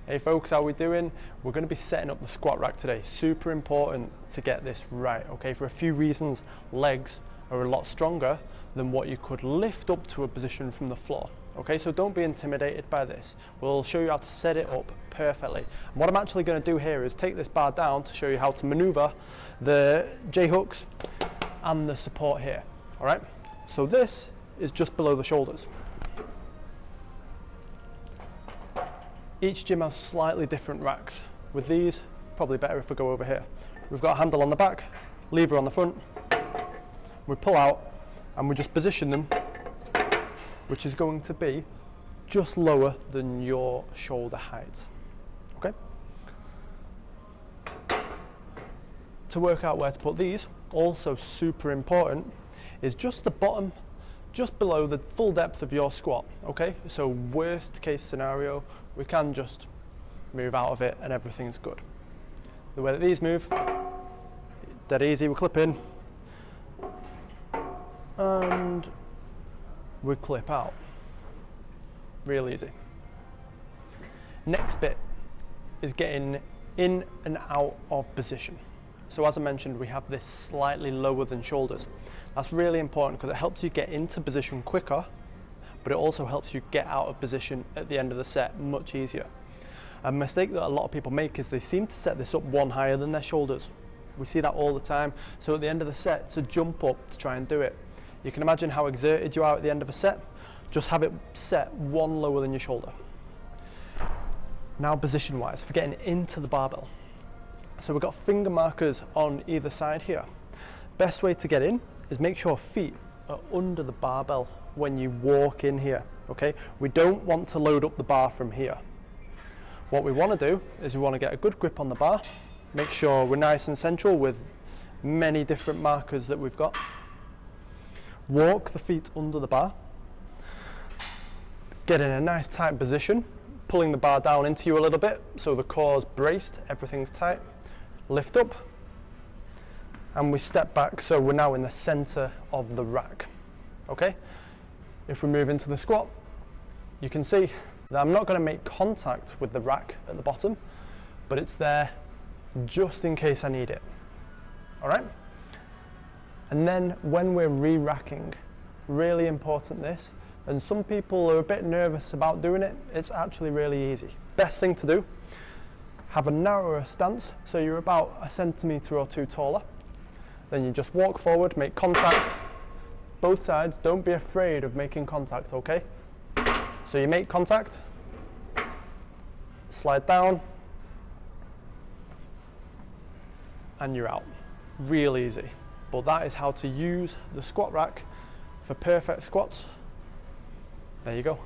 Hey folks, how we doing? We're going to be setting up the squat rack today. Super important to get this right, okay? For a few reasons, legs are a lot stronger than what you could lift up to a position from the floor. Okay, so don't be intimidated by this. We'll show you how to set it up perfectly. And what I'm actually going to do here is take this bar down to show you how to maneuver the J-hooks and the support here, all right? So this is just below the shoulders. Each gym has slightly different racks. With these, probably better if we go over here. We've got a handle on the back, lever on the front. We pull out and we just position them, which is going to be just lower than your shoulder height, okay? To work out where to put these, also super important, is just the bottom, just below the full depth of your squat, okay? So worst case scenario, we can just move out of it and everything's good. The way that these move, dead easy, we clip in and we clip out. Real easy. Next bit is getting in and out of position. So as I mentioned, we have this slightly lower than shoulders. That's really important because it helps you get into position quicker, but it also helps you get out of position at the end of the set much easier. A mistake that a lot of people make is they seem to set this up one higher than their shoulders. We see that all the time. So at the end of the set, to jump up to try and do it. You can imagine how exerted you are at the end of a set. Just have it set one lower than your shoulder. Now position wise, for getting into the barbell. So we've got finger markers on either side here. Best way to get in is make sure feet are under the barbell when you walk in here, okay? We don't want to load up the bar from here. What we want to do is we want to get a good grip on the bar, make sure we're nice and central with many different markers that we've got. Walk the feet under the bar, get in a nice tight position, pulling the bar down into you a little bit so the core's braced, everything's tight. Lift up, and we step back so we're now in the center of the rack, okay? If we move into the squat, you can see that I'm not going to make contact with the rack at the bottom, but it's there just in case I need it, all right? And then when we're re-racking, really important this, and some people are a bit nervous about doing it, it's actually really easy. Best thing to do, have a narrower stance, so you're about a centimetre or two taller. Then you just walk forward, make contact, both sides, don't be afraid of making contact, okay? So you make contact, slide down, and you're out. Real easy. But that is how to use the squat rack for perfect squats. There you go.